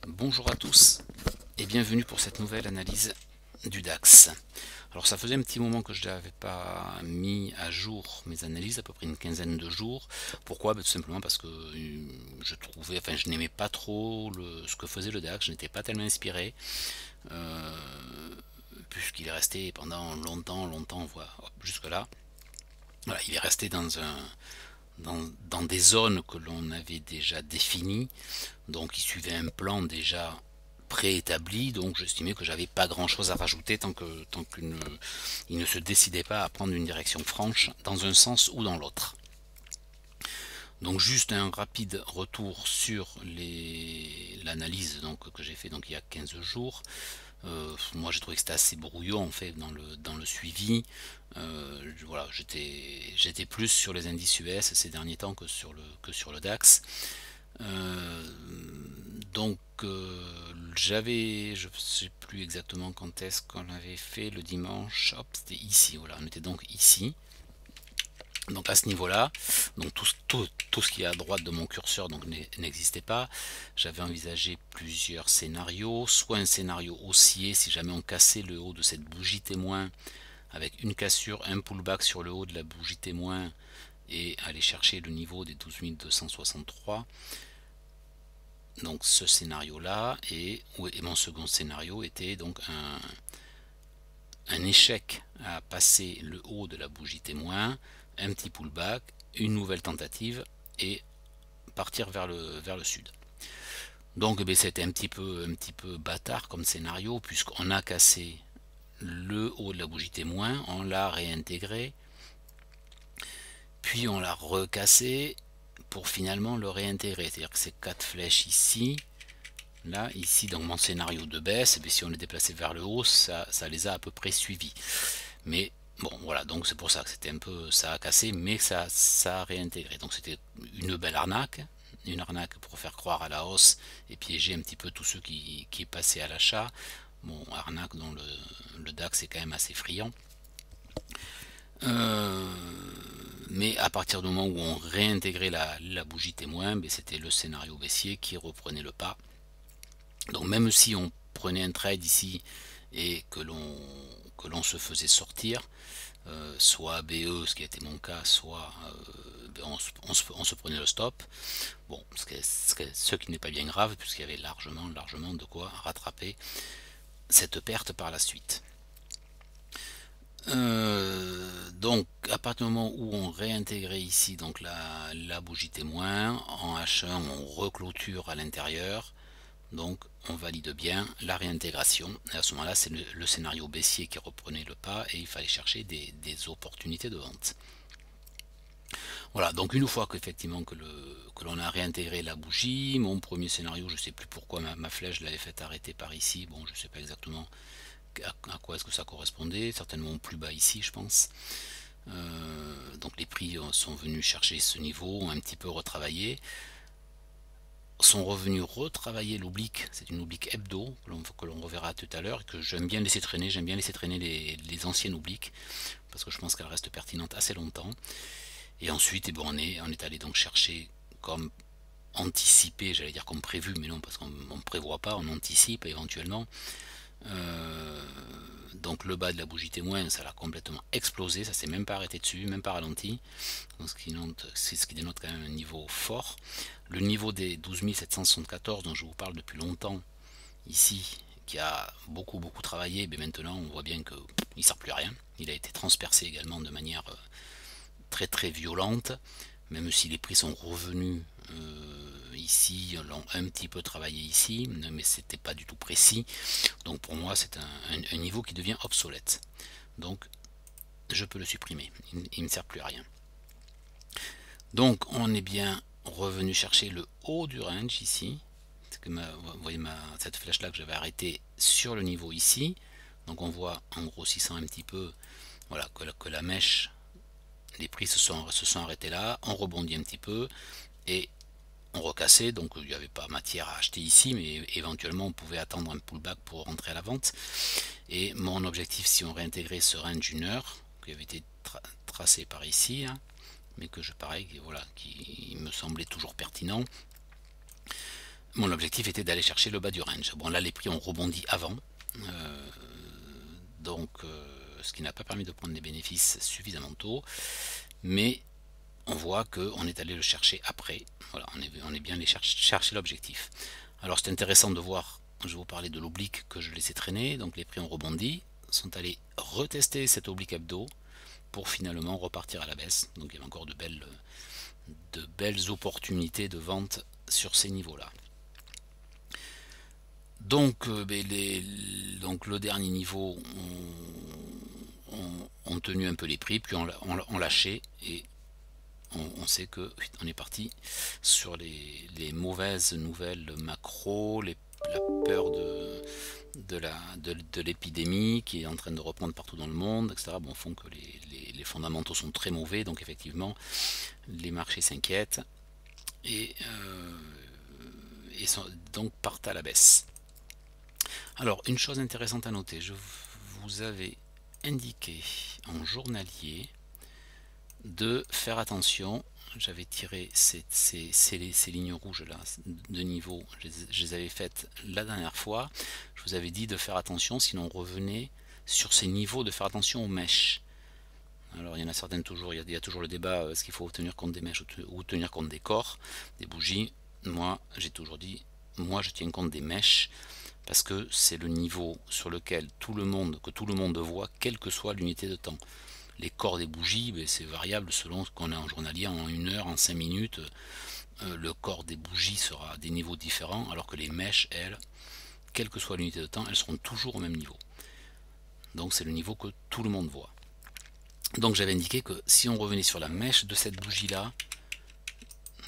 Bonjour à tous et bienvenue pour cette nouvelle analyse du DAX. Alors ça faisait un petit moment que je n'avais pas mis à jour mes analyses, à peu près une quinzaine de jours. Pourquoi? Tout simplement parce que je n'aimais pas trop ce que faisait le DAX, je n'étais pas tellement inspiré, euh, puisqu'il est resté pendant longtemps, voire jusque là. Voilà, il est resté dans des zones que l'on avait déjà définies, donc il suivait un plan déjà préétabli, donc j'estimais que j'avais pas grand chose à rajouter tant qu'il ne se décidait pas à prendre une direction franche dans un sens ou dans l'autre. Donc juste un rapide retour sur l'analyse que j'ai fait donc il y a 15 jours. Moi j'ai trouvé que c'était assez brouillon en fait dans le suivi. Voilà, j'étais plus sur les indices US ces derniers temps que sur le DAX. Euh, je ne sais plus exactement quand est-ce qu'on avait fait le dimanche. Hop, c'était ici, voilà, on était donc ici. Donc à ce niveau-là, donc tout ce qui est à droite de mon curseur donc n'existait pas. J'avais envisagé plusieurs scénarios, soit un scénario haussier si jamais on cassait le haut de cette bougie témoin avec une cassure, un pullback sur le haut de la bougie témoin et aller chercher le niveau des 12 263. Donc ce scénario là et mon second scénario était donc un échec à passer le haut de la bougie témoin, un petit pullback, une nouvelle tentative et partir vers le sud. Donc c'était un petit peu bâtard comme scénario puisqu'on a cassé le haut de la bougie témoin, on l'a réintégré, puis on l'a recassé pour finalement le réintégrer. C'est-à-dire que ces 4 flèches ici, là, ici, dans mon scénario de baisse, si on les déplaçait vers le haut, ça les a à peu près suivis. Mais bon, voilà, donc c'est pour ça que c'était un peu, ça a cassé, mais ça a réintégré. Donc c'était une belle arnaque, une arnaque pour faire croire à la hausse et piéger un petit peu tous ceux qui passaient à l'achat. Bon, arnaque dont le DAX est quand même assez friand. Euh, mais à partir du moment où on réintégrait la bougie témoin, ben, c'était le scénario baissier qui reprenait le pas. Donc même si on prenait un trade ici et que l'on se faisait sortir, soit BE, ce qui a été mon cas, soit on se prenait le stop. Bon, ce qui n'est pas bien grave, puisqu'il y avait largement de quoi rattraper cette perte par la suite. Donc à partir du moment où on réintégrait ici donc la bougie témoin, en H1 on reclôture à l'intérieur, donc on valide bien la réintégration. Et à ce moment-là, c'est le scénario baissier qui reprenait le pas et il fallait chercher des opportunités de vente. Voilà, donc une fois qu'effectivement que l'on a réintégré la bougie, mon premier scénario, je ne sais plus pourquoi ma flèche l'avait fait arrêter par ici, bon je ne sais pas exactement à quoi est-ce que ça correspondait, certainement plus bas ici je pense. Donc les prix sont venus chercher ce niveau, ont un petit peu retravaillé, sont revenus retravailler l'oblique, c'est une oblique hebdo que l'on reverra tout à l'heure et que j'aime bien laisser traîner, les anciennes obliques parce que je pense qu'elles restent pertinentes assez longtemps. Et ensuite on est allé donc chercher comme anticipé, j'allais dire comme prévu, mais non parce qu'on ne prévoit pas, on anticipe éventuellement. Donc le bas de la bougie témoin, ça l'a complètement explosé, ça s'est même pas arrêté dessus, même pas ralenti. Donc c'est ce qui dénote quand même un niveau fort. Le niveau des 12 774 dont je vous parle depuis longtemps ici, qui a beaucoup travaillé, mais maintenant on voit bien qu'il ne sert plus à rien. Il a été transpercé également de manière très violente, même si les prix sont revenus ici, l'ont un petit peu travaillé ici, mais c'était pas du tout précis. Donc pour moi c'est un niveau qui devient obsolète. Donc je peux le supprimer, il ne sert plus à rien. Donc on est bien revenu chercher le haut du range ici. Vous voyez cette flèche là que j'avais arrêtée sur le niveau ici. Donc on voit en grossissant un petit peu, voilà, que la mèche, les prix se sont arrêtés là, on rebondit un petit peu et on recassait, donc il n'y avait pas matière à acheter ici, mais éventuellement on pouvait attendre un pullback pour rentrer à la vente. Et mon objectif, si on réintégrait ce range d'une heure, qui avait été tracé par ici, hein, mais que je pareil, voilà, qui me semblait toujours pertinent, mon objectif était d'aller chercher le bas du range. Bon, là les prix ont rebondi avant, donc ce qui n'a pas permis de prendre des bénéfices suffisamment tôt, mais on voit qu'on est allé le chercher après. Voilà, on est bien allé chercher l'objectif. Alors c'est intéressant de voir, je vais vous parler de l'oblique que je laissais traîner, donc les prix ont rebondi, sont allés retester cet oblique hebdo pour finalement repartir à la baisse. Donc il y avait encore de belles opportunités de vente sur ces niveaux-là. Donc, donc le dernier niveau on tenu un peu les prix, puis on lâché, et on sait que on est parti sur les mauvaises nouvelles macro, la peur de l'épidémie qui est en train de reprendre partout dans le monde, etc. Bon, font que les fondamentaux sont très mauvais, donc effectivement les marchés s'inquiètent et donc partent à la baisse. Alors, une chose intéressante à noter, je vous avais indiqué en journalier de faire attention. J'avais tiré ces lignes rouges là de niveau, je les avais faites la dernière fois. Je vous avais dit de faire attention, sinon on revenait sur ces niveaux, de faire attention aux mèches. Alors il y en a certaines toujours, il y a toujours le débat, est-ce qu'il faut tenir compte des mèches ou tenir compte des corps, des bougies. Moi j'ai toujours dit, moi je tiens compte des mèches, parce que c'est le niveau sur lequel tout le monde voit, quelle que soit l'unité de temps. Les corps des bougies, c'est variable selon ce qu'on a en journalier, en 1 heure, en 5 minutes. Le corps des bougies sera à des niveaux différents, alors que les mèches, elles, quelle que soit l'unité de temps, elles seront toujours au même niveau. Donc c'est le niveau que tout le monde voit. Donc j'avais indiqué que si on revenait sur la mèche de cette bougie là,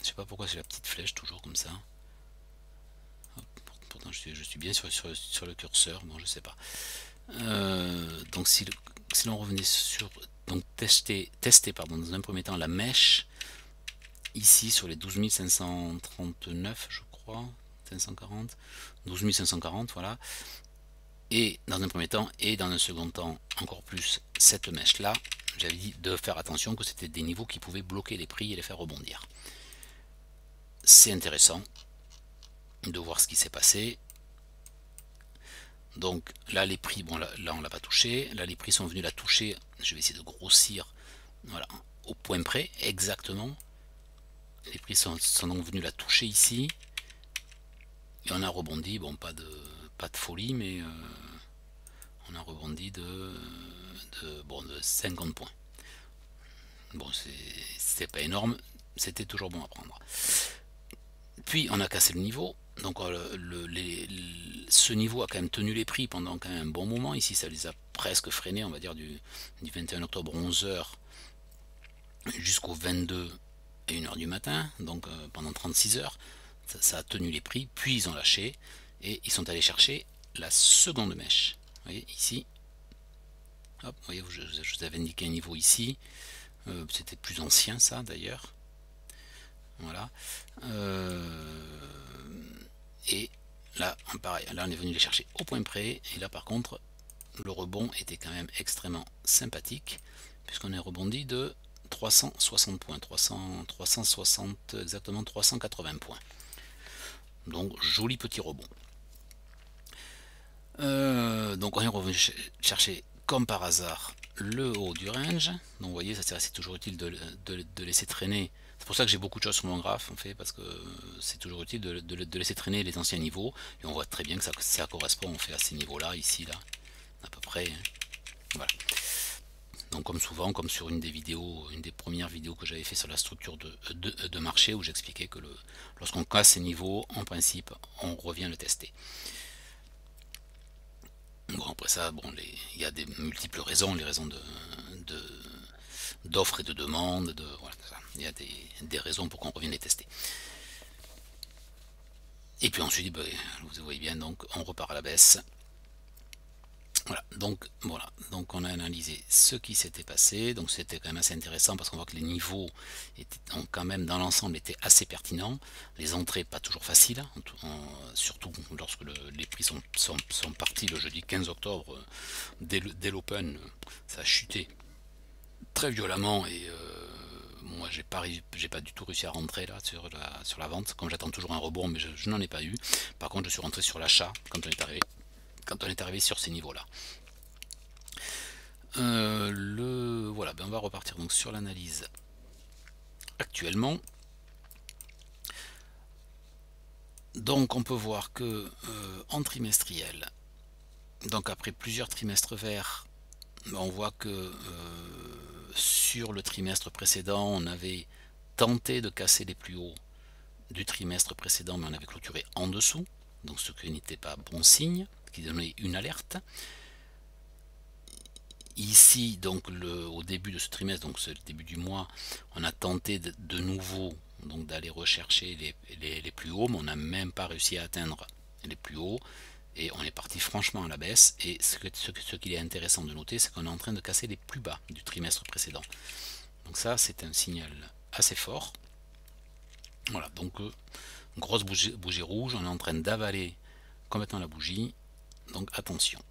je sais pas pourquoi c'est la petite flèche toujours comme ça. Pourtant je suis bien sur le curseur, bon je sais pas. Donc si l'on revenait sur, donc tester dans un premier temps la mèche ici sur les 12 539 je crois, 540, 12 540, voilà, et dans un premier temps et dans un second temps encore plus cette mèche là, j'avais dit de faire attention que c'était des niveaux qui pouvaient bloquer les prix et les faire rebondir. C'est intéressant de voir ce qui s'est passé. Donc là les prix, bon là on l'a pas touché, là les prix sont venus la toucher, je vais essayer de grossir, voilà, au point près, exactement. Les prix sont donc venus la toucher ici, et on a rebondi, bon pas de folie, mais on a rebondi de 50 points. Bon c'était pas énorme, c'était toujours bon à prendre. Puis on a cassé le niveau. Donc ce niveau a quand même tenu les prix pendant quand même un bon moment. Ici ça les a presque freinés, on va dire du 21 octobre 11h jusqu'au 22 et 1h du matin, donc pendant 36 heures ça a tenu les prix, puis ils ont lâché et ils sont allés chercher la seconde mèche. Vous voyez ici, hop, vous voyez, je vous avais indiqué un niveau ici, c'était plus ancien ça d'ailleurs, voilà. Et là pareil, là on est venu les chercher au point près, et là par contre le rebond était quand même extrêmement sympathique, puisqu'on est rebondi de 360 points, 360, exactement 380 points. Donc joli petit rebond. Donc on est revenu chercher comme par hasard le haut du range. Donc vous voyez, c'est toujours utile de laisser traîner. C'est pour ça que j'ai beaucoup de choses sur mon graphe en fait, parce que c'est toujours utile de laisser traîner les anciens niveaux, et on voit très bien que ça correspond en fait à ces niveaux là, ici là, à peu près. Voilà. Donc comme souvent, comme sur une des premières vidéos que j'avais fait sur la structure de marché, où j'expliquais que lorsqu'on casse ces niveaux, en principe, on revient le tester. Bon après ça, bon, il y a des multiples raisons, les raisons d'offres et de demandes, voilà, il y a des raisons pour qu'on revienne les tester. Et puis ensuite, ben, vous voyez bien, donc on repart à la baisse. Voilà, donc on a analysé ce qui s'était passé, donc c'était quand même assez intéressant parce qu'on voit que les niveaux ont quand même dans l'ensemble été assez pertinents, les entrées pas toujours faciles, surtout lorsque les prix sont partis le jeudi 15 octobre, dès l'open, ça a chuté très violemment, et moi j'ai pas du tout réussi à rentrer là sur la vente, comme j'attends toujours un rebond, mais je n'en ai pas eu. Par contre je suis rentré sur l'achat quand on est arrivé sur ces niveaux là. Voilà, ben on va repartir donc sur l'analyse actuellement. Donc on peut voir que en trimestriel, donc après plusieurs trimestres verts, on voit que sur le trimestre précédent on avait tenté de casser les plus hauts du trimestre précédent, mais on avait clôturé en dessous, donc ce qui n'était pas bon signe, qui donnait une alerte. Ici, donc au début de ce trimestre, donc c'est le début du mois, on a tenté de nouveau donc d'aller rechercher les plus hauts, mais on n'a même pas réussi à atteindre les plus hauts, et on est parti franchement à la baisse. Et ce qu'il est intéressant de noter, c'est qu'on est en train de casser les plus bas du trimestre précédent. Donc ça, c'est un signal assez fort. Voilà, donc grosse bougie rouge, on est en train d'avaler complètement la bougie, donc attention.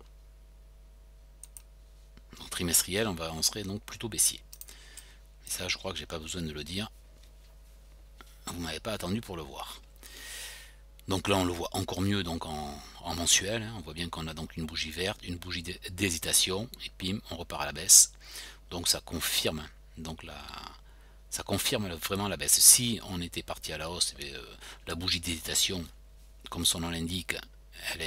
Donc trimestriel, on serait donc plutôt baissier. Et ça, je crois que j'ai pas besoin de le dire. Vous m'avez pas attendu pour le voir. Donc là, on le voit encore mieux donc en mensuel. Hein. On voit bien qu'on a donc une bougie verte, une bougie d'hésitation, et pim, on repart à la baisse. Donc ça confirme donc ça confirme vraiment la baisse. Si on était parti à la hausse, la bougie d'hésitation, comme son nom l'indique, elle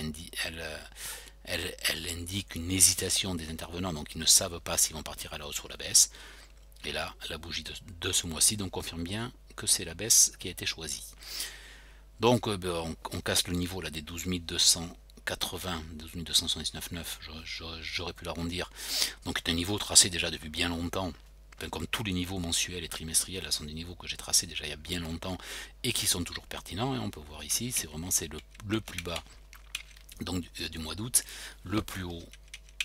indique une hésitation des intervenants, donc ils ne savent pas s'ils vont partir à la hausse ou à la baisse. Et là, la bougie de ce mois-ci donc confirme bien que c'est la baisse qui a été choisie. Donc on casse le niveau là des 12 280, 12 279,9, j'aurais pu l'arrondir. Donc c'est un niveau tracé déjà depuis bien longtemps. Enfin, comme tous les niveaux mensuels et trimestriels, là sont des niveaux que j'ai tracés déjà il y a bien longtemps et qui sont toujours pertinents. Et on peut voir ici, c'est vraiment le plus bas donc du mois d'août, le plus haut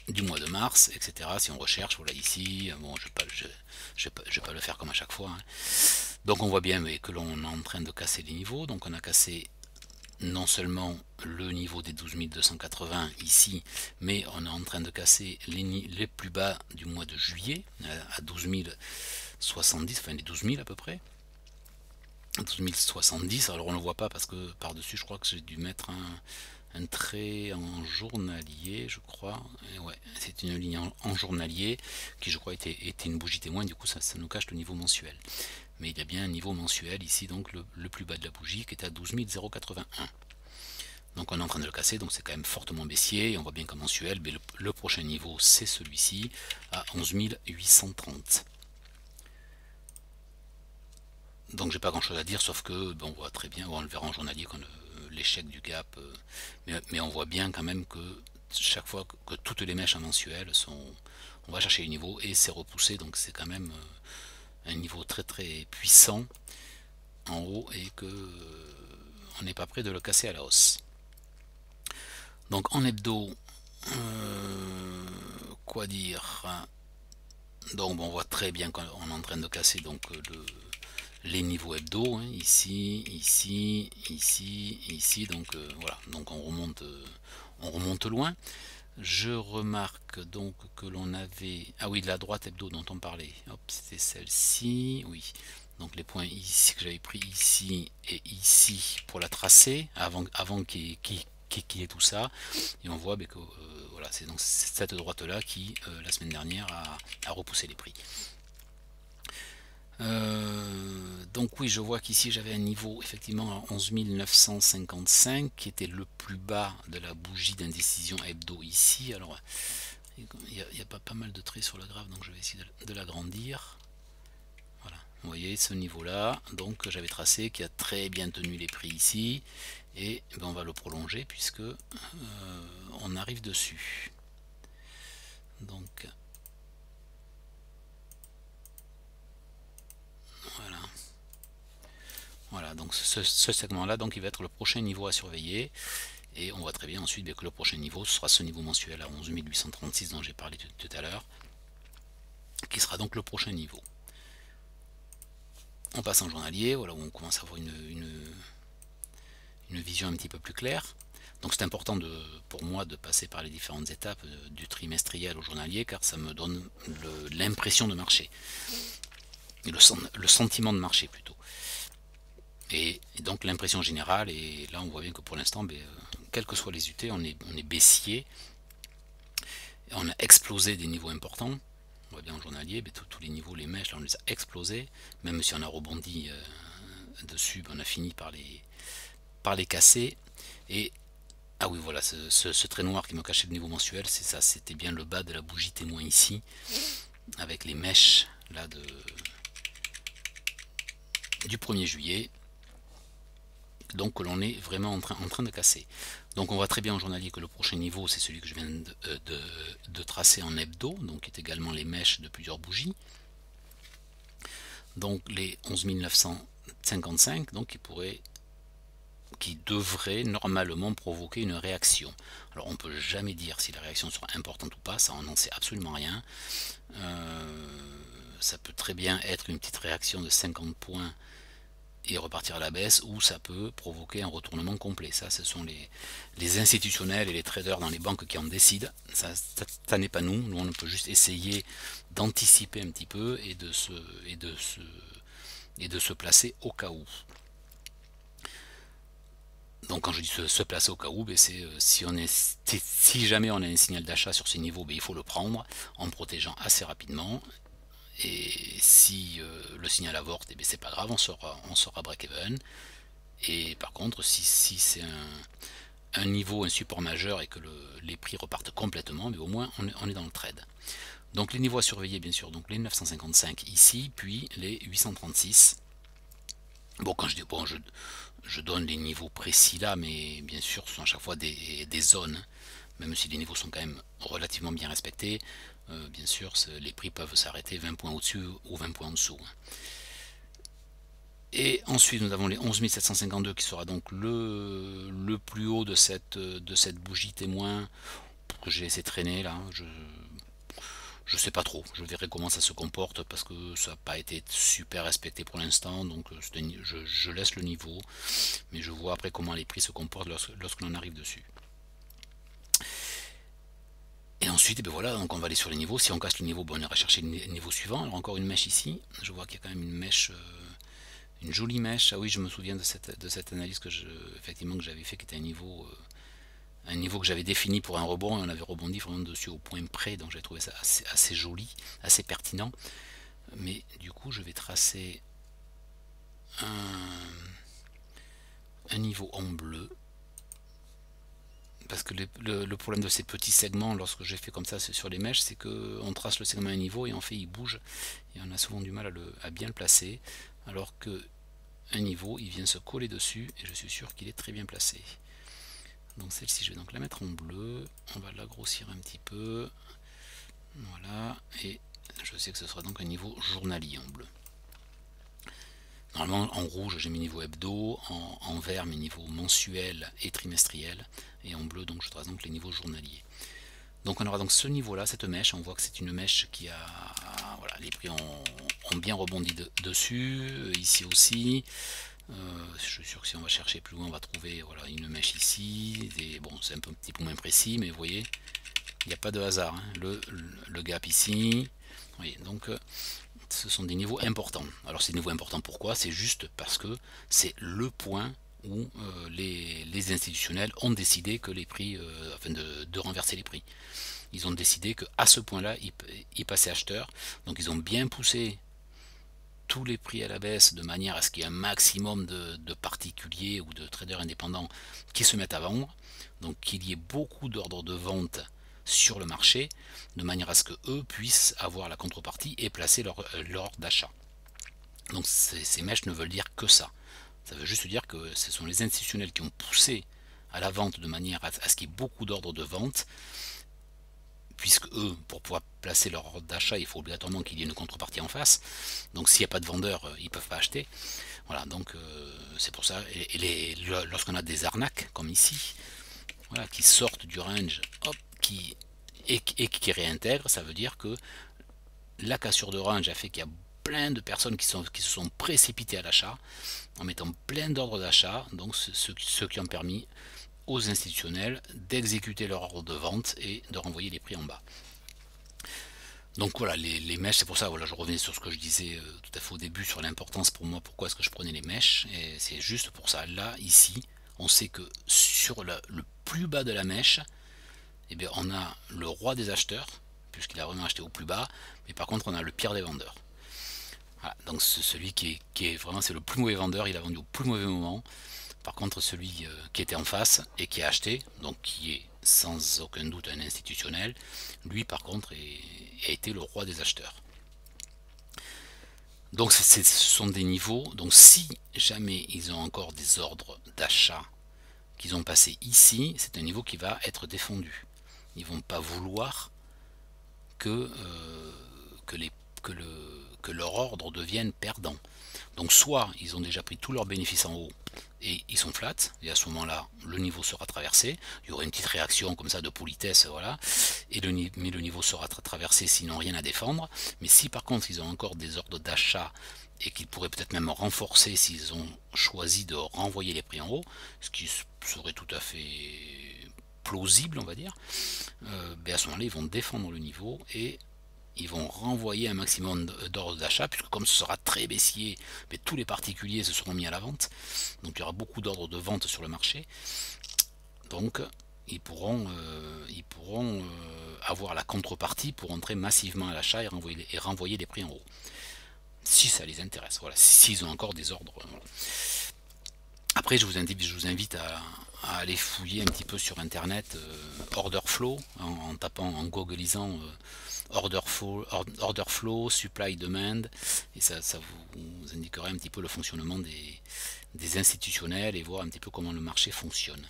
du mois de mars, etc. Si on recherche, voilà ici, bon, je vais pas le faire comme à chaque fois. Hein. Donc on voit bien mais que l'on est en train de casser les niveaux. Donc on a cassé non seulement le niveau des 12 280 ici, mais on est en train de casser les plus bas du mois de juillet à 12 070, enfin les 12 000 à peu près. 12 070, alors on ne le voit pas parce que par-dessus je crois que j'ai dû mettre un trait en journalier, je crois. Et ouais, c'est une ligne en journalier qui, je crois, était une bougie témoin. Du coup, ça nous cache le niveau mensuel. Mais il y a bien un niveau mensuel ici, donc le plus bas de la bougie qui est à 12 081. Donc on est en train de le casser, donc c'est quand même fortement baissier. Et on voit bien qu'en mensuel, mais le prochain niveau, c'est celui-ci, à 11 830. Donc j'ai pas grand chose à dire, sauf que on voit très bien, on le verra en journalier quand l'échec du gap, mais on voit bien quand même que chaque fois que toutes les mèches en mensuel on va chercher les niveaux et c'est repoussé, donc c'est quand même un niveau très très puissant en haut et que on n'est pas prêt de le casser à la hausse. Donc en hebdo, quoi dire, donc on voit très bien qu'on est en train de casser donc les niveaux hebdo, hein, ici, ici, ici, ici, donc voilà, donc on remonte loin. Je remarque donc que l'on avait, ah oui, la droite hebdo dont on parlait, hop, c'était celle-ci, oui, donc les points ici que j'avais pris ici et ici pour la tracer, avant qu'il y ait tout ça, et on voit que voilà, c'est donc cette droite là qui, la semaine dernière, a repoussé les prix. Donc oui, je vois qu'ici j'avais un niveau effectivement à 11 955 qui était le plus bas de la bougie d'indécision hebdo ici. Alors il y a pas mal de traits sur le graphe, donc je vais essayer de l'agrandir. Voilà, vous voyez ce niveau là, donc j'avais tracé, qui a très bien tenu les prix ici, et on va le prolonger puisque on arrive dessus. Donc voilà, donc ce segment là, donc il va être le prochain niveau à surveiller, et on voit très bien ensuite que le prochain niveau ce sera ce niveau mensuel à 11 836 dont j'ai parlé tout à l'heure, qui sera donc le prochain niveau. On passe en journalier, voilà, où on commence à avoir une vision un petit peu plus claire. Donc c'est important pour moi de passer par les différentes étapes du trimestriel au journalier, car ça me donne l'impression de marché. le sentiment de marché plutôt. Et donc l'impression générale, et là on voit bien que pour l'instant, quelles que soient les UT, on est baissier, on a explosé des niveaux importants. On voit bien en journalier, tous les niveaux, les mèches, là on les a explosés, même si on a rebondi dessus, on a fini par les casser. Et ah oui, voilà, ce trait noir qui me cachait le niveau mensuel, c'est ça, c'était bien le bas de la bougie témoin ici, avec les mèches là du 1er juillet, donc que l'on est vraiment en train de casser. Donc on voit très bien en journalier que le prochain niveau, c'est celui que je viens de tracer en hebdo, donc qui est également les mèches de plusieurs bougies. Donc les 11 955, donc qui devrait normalement provoquer une réaction. Alors on peut jamais dire si la réaction sera importante ou pas, ça on n'en sait absolument rien. Ça peut très bien être une petite réaction de 50 points et repartir à la baisse, ou ça peut provoquer un retournement complet. Ça, ce sont les institutionnels et les traders dans les banques qui en décident. Ça n'est pas nous. Nous, on peut juste essayer d'anticiper un petit peu et de se placer au cas où. Donc quand je dis se placer au cas où, c'est si jamais on a un signal d'achat sur ces niveaux, il faut le prendre en protégeant assez rapidement. Et si le signal avorte, c'est pas grave, on sera break-even. Et par contre, si c'est un niveau, un support majeur et que les prix repartent complètement, au moins on est dans le trade. Donc les niveaux à surveiller, bien sûr, donc les 955 ici, puis les 836. Bon, quand je dis je donne les niveaux précis là, mais bien sûr, ce sont à chaque fois des zones, même si les niveaux sont quand même relativement bien respectés. Bien sûr, les prix peuvent s'arrêter 20 points au-dessus ou 20 points en dessous. Et ensuite, nous avons les 11 752 qui sera donc le plus haut de cette bougie témoin que j'ai laissé traîner là. Je sais pas trop, je verrai comment ça se comporte parce que ça n'a pas été super respecté pour l'instant, donc je laisse le niveau, mais je vois après comment les prix se comportent lorsque l'on arrive dessus. Et ensuite, voilà, donc on va aller sur les niveaux. Si on casse le niveau, on ira chercher le niveau suivant. Alors encore une mèche ici. Je vois qu'il y a quand même une mèche, une jolie mèche. Ah oui, je me souviens de cette analyse effectivement que j'avais fait, qui était un niveau que j'avais défini pour un rebond, et on avait rebondi vraiment dessus au point près. Donc j'ai trouvé ça assez joli, assez pertinent. Mais du coup, je vais tracer un niveau en bleu. Parce que le problème de ces petits segments, lorsque j'ai fait comme ça sur les mèches, c'est qu'on trace le segment à un niveau et en fait il bouge, et on a souvent du mal à bien le placer, alors que un niveau, il vient se coller dessus, et je suis sûr qu'il est très bien placé. Donc celle-ci, je vais donc la mettre en bleu, on va l'agrossir un petit peu, voilà, et je sais que ce sera donc un niveau journalier en bleu. Normalement, en rouge, j'ai mes niveaux hebdo, en vert, mes niveaux mensuels et trimestriels, et en bleu, donc je trace donc les niveaux journaliers. Donc on aura donc ce niveau-là, cette mèche. On voit que c'est une mèche qui a... Voilà, les prix ont bien rebondi dessus, ici aussi. Je suis sûr que si on va chercher plus loin, on va trouver voilà, une mèche ici. Bon, c'est un petit peu moins précis, mais vous voyez, il n'y a pas de hasard. Hein. Le gap ici. Vous voyez, donc ce sont des niveaux importants. Alors ces niveaux importants, pourquoi? C'est juste parce que c'est le point où les institutionnels ont décidé que les prix, afin de renverser les prix. Ils ont décidé qu'à ce point-là, ils passaient acheteurs. Donc ils ont bien poussé tous les prix à la baisse de manière à ce qu'il y ait un maximum de particuliers ou de traders indépendants qui se mettent à vendre. Donc qu'il y ait beaucoup d'ordres de vente sur le marché, de manière à ce que eux puissent avoir la contrepartie et placer leur ordre d'achat. Donc ces mèches ne veulent dire que ça. Ça veut juste dire que ce sont les institutionnels qui ont poussé à la vente de manière à ce qu'il y ait beaucoup d'ordres de vente, puisque eux, pour pouvoir placer leur ordre d'achat, il faut obligatoirement qu'il y ait une contrepartie en face. Donc s'il n'y a pas de vendeur, ils ne peuvent pas acheter. Voilà, donc c'est pour ça. Et lorsqu'on a des arnaques, comme ici, voilà, qui sortent du range, hop, qui réintègrent, ça veut dire que la cassure de range a fait qu'il y a plein de personnes qui se sont précipitées à l'achat, en mettant plein d'ordres d'achat, donc ceux qui ont permis aux institutionnels d'exécuter leur ordre de vente et de renvoyer les prix en bas. Donc voilà, les mèches, c'est pour ça, voilà, je revenais sur ce que je disais tout à fait au début, sur l'importance pour moi, pourquoi est-ce que je prenais les mèches, et c'est juste pour ça. Là, ici, on sait que sur le plus bas de la mèche, eh bien, on a le roi des acheteurs, puisqu'il a vraiment acheté au plus bas, mais par contre, on a le pire des vendeurs. Voilà, donc celui qui est vraiment, c'est le plus mauvais vendeur, il a vendu au plus mauvais moment. Par contre, celui qui était en face et qui a acheté, donc qui est sans aucun doute un institutionnel, lui par contre a été le roi des acheteurs. Donc ce sont des niveaux, donc si jamais ils ont encore des ordres d'achat qu'ils ont passés ici, c'est un niveau qui va être défendu. Ils vont pas vouloir que, que, les, que leur ordre devienne perdant. Donc soit ils ont déjà pris tous leurs bénéfices en haut et ils sont flats, et à ce moment-là, le niveau sera traversé. Il y aura une petite réaction comme ça de politesse, voilà. Mais le niveau sera traversé s'ils n'ont rien à défendre. Mais si par contre ils ont encore des ordres d'achat et qu'ils pourraient peut-être même renforcer s'ils ont choisi de renvoyer les prix en haut, ce qui serait tout à fait plausible, on va dire, ben à ce moment-là, ils vont défendre le niveau et ils vont renvoyer un maximum d'ordres d'achat, puisque comme ce sera très baissier, mais tous les particuliers se seront mis à la vente, donc il y aura beaucoup d'ordres de vente sur le marché, donc ils pourront avoir la contrepartie pour entrer massivement à l'achat et renvoyer les prix en haut, si ça les intéresse, voilà, s'ils ont encore des ordres. Voilà. Après, je vous invite à aller fouiller un petit peu sur internet order flow en tapant, en googlisant order flow, supply demand, et ça vous indiquerait un petit peu le fonctionnement des institutionnels et voir un petit peu comment le marché fonctionne.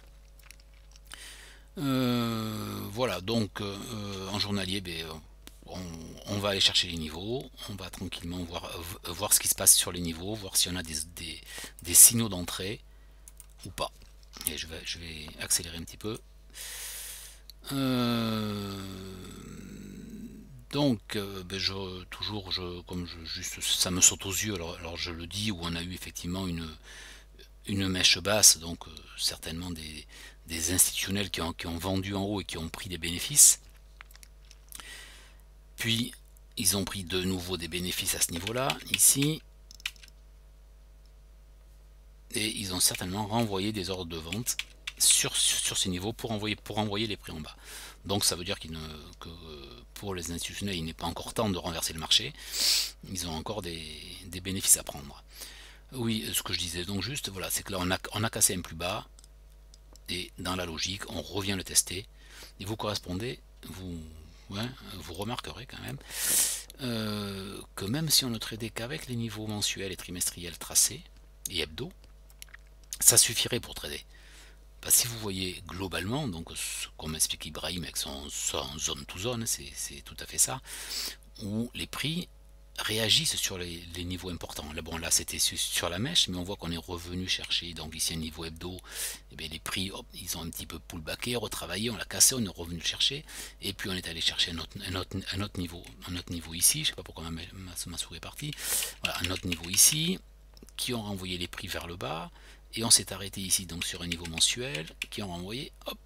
Voilà, donc en journalier, ben, on va aller chercher les niveaux, on va tranquillement voir ce qui se passe sur les niveaux, voir si on a des signaux d'entrée ou pas. Et je vais accélérer un petit peu. Donc, ben comme juste ça me saute aux yeux, alors je le dis, où on a eu effectivement une mèche basse, donc certainement des institutionnels qui ont vendu en haut et qui ont pris des bénéfices. Puis, ils ont pris de nouveau des bénéfices à ce niveau-là, ici. Et ils ont certainement renvoyé des ordres de vente sur ces niveaux pour envoyer les prix en bas. Donc ça veut dire que pour les institutionnels, il n'est pas encore temps de renverser le marché. Ils ont encore des bénéfices à prendre. Oui, ce que je disais donc juste, voilà, c'est que là on a cassé un plus bas, et dans la logique, on revient le tester, et vous correspondez, vous remarquerez quand même que même si on ne tradait qu'avec les niveaux mensuels et trimestriels tracés, et hebdo, ça suffirait pour trader. Bah, si vous voyez globalement, donc comme explique Ibrahim avec son zone to zone, c'est tout à fait ça, où les prix réagissent sur les niveaux importants. Là, bon, là c'était sur la mèche, mais on voit qu'on est revenu chercher, donc ici un niveau hebdo, et bien les prix, hop, ils ont un petit peu pullbacké, retravaillé, on l'a cassé, on est revenu le chercher, et puis on est allé chercher un autre niveau ici, je sais pas pourquoi ma souris est partie, voilà, un autre niveau ici, qui ont renvoyé les prix vers le bas, et on s'est arrêté ici donc sur un niveau mensuel, qui ont renvoyé, hop,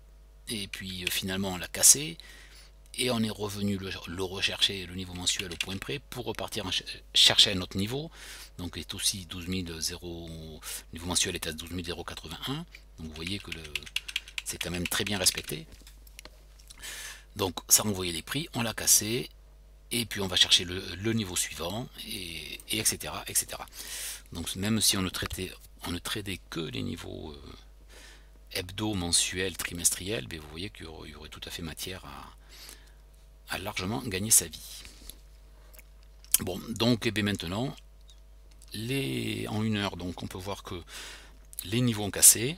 et puis finalement on l'a cassé, et on est revenu le rechercher, le niveau mensuel au point près, pour repartir chercher un autre niveau, donc est aussi 12 000, le niveau mensuel est à 12 081, donc vous voyez que c'est quand même très bien respecté. Donc ça renvoyait les prix, on l'a cassé, et puis on va chercher le niveau suivant, et etc., etc. Donc même si on ne tradait que les niveaux hebdo, mensuels, trimestriels, vous voyez qu'il y aurait tout à fait matière à largement gagner sa vie. Bon, donc et bien maintenant, en une heure, donc on peut voir que les niveaux ont cassé.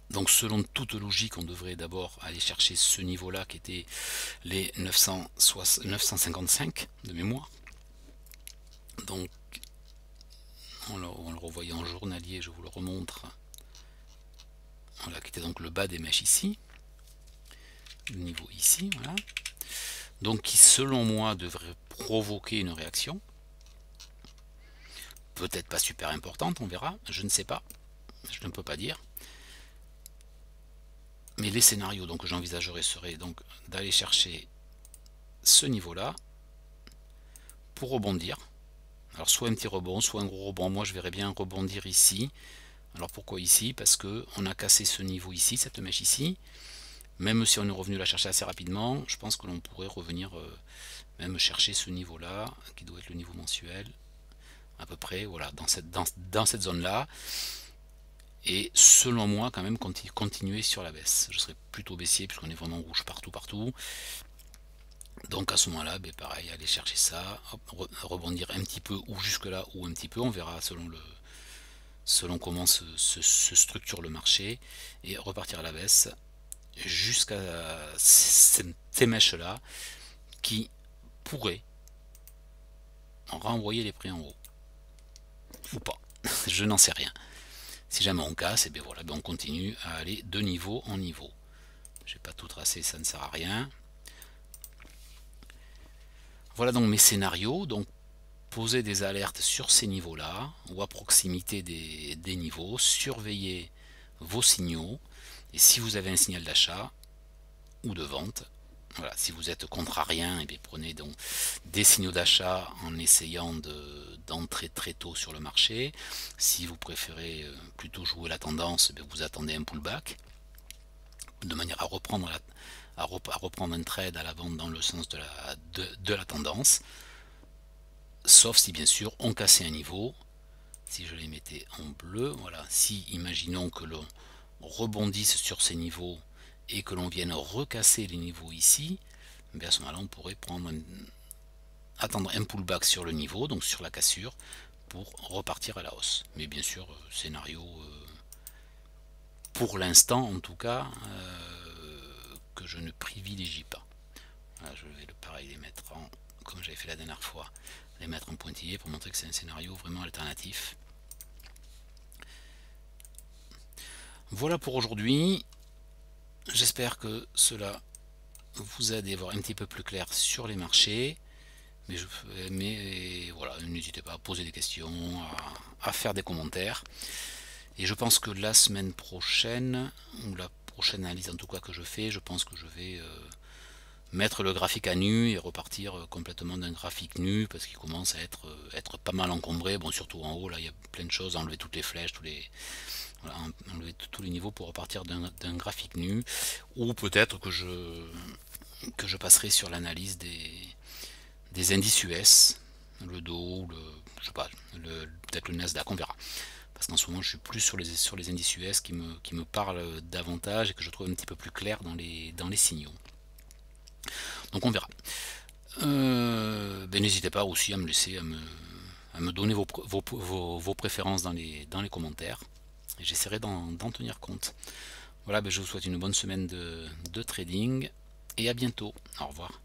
Donc selon toute logique, on devrait d'abord aller chercher ce niveau-là qui était les 955 de mémoire. Donc on le revoyait en journalier, je vous le remontre. Voilà, qui était donc le bas des mèches ici. Le niveau ici, voilà. Donc qui selon moi devrait provoquer une réaction. Peut-être pas super importante, on verra, je ne sais pas. Je ne peux pas dire. Mais les scénarios donc, que j'envisagerais seraient donc d'aller chercher ce niveau-là pour rebondir. Alors soit un petit rebond, soit un gros rebond. Moi je verrais bien rebondir ici. Alors pourquoi ici? Parce que on a cassé ce niveau ici, cette mèche ici. Même si on est revenu la chercher assez rapidement, je pense que l'on pourrait revenir même chercher ce niveau-là, qui doit être le niveau mensuel, à peu près, voilà, dans cette zone-là. Et selon moi, quand même, continuer sur la baisse. Je serais plutôt baissier, puisqu'on est vraiment rouge partout. Donc à ce moment-là, ben pareil, aller chercher ça, hop, rebondir un petit peu, ou jusque là, ou un petit peu, on verra selon comment se structure le marché, et repartir à la baisse jusqu'à ces mèches-là, qui pourraient renvoyer les prix en haut. Ou pas, je n'en sais rien. Si jamais on casse, et bien voilà, ben on continue à aller de niveau en niveau. J'ai pas tout tracé, ça ne sert à rien. Voilà donc mes scénarios. Donc poser des alertes sur ces niveaux-là ou à proximité des niveaux, surveiller vos signaux, et si vous avez un signal d'achat ou de vente, voilà, si vous êtes contrarien, et bien prenez donc des signaux d'achat en essayant d'entrer très tôt sur le marché. Si vous préférez plutôt jouer la tendance, bien vous attendez un pullback de manière à reprendre un trade à la vente dans le sens de la tendance, sauf si bien sûr on cassait un niveau. Si je les mettais en bleu, voilà, si imaginons que l'on rebondisse sur ces niveaux et que l'on vienne recasser les niveaux ici, bien à ce moment-là on pourrait attendre un pullback sur le niveau, donc sur la cassure, pour repartir à la hausse. Mais bien sûr, scénario pour l'instant en tout cas que je ne privilégie pas. Voilà, je vais pareil les mettre en, comme j'avais fait la dernière fois, les mettre en pointillé pour montrer que c'est un scénario vraiment alternatif. Voilà pour aujourd'hui. J'espère que cela vous aide à voir un petit peu plus clair sur les marchés. Mais voilà, n'hésitez pas à poser des questions, à faire des commentaires. Et je pense que la semaine prochaine, ou la prochaine analyse en tout cas que je fais, je pense que je vais mettre le graphique à nu et repartir complètement d'un graphique nu, parce qu'il commence à être pas mal encombré. Bon, surtout en haut, là il y a plein de choses, enlever toutes les flèches, voilà, enlever tous les niveaux pour repartir d'un graphique nu. Ou peut-être que je passerai sur l'analyse des indices US, le Dow, je sais pas, peut-être le Nasdaq, on verra. Parce qu'en ce moment je suis plus sur les indices US qui me parlent davantage et que je trouve un petit peu plus clair dans les signaux. Donc on verra. Ben n'hésitez pas aussi à me laisser, à me donner vos préférences dans les commentaires. Et j'essaierai d'en tenir compte. Voilà, ben je vous souhaite une bonne semaine de trading et à bientôt. Au revoir.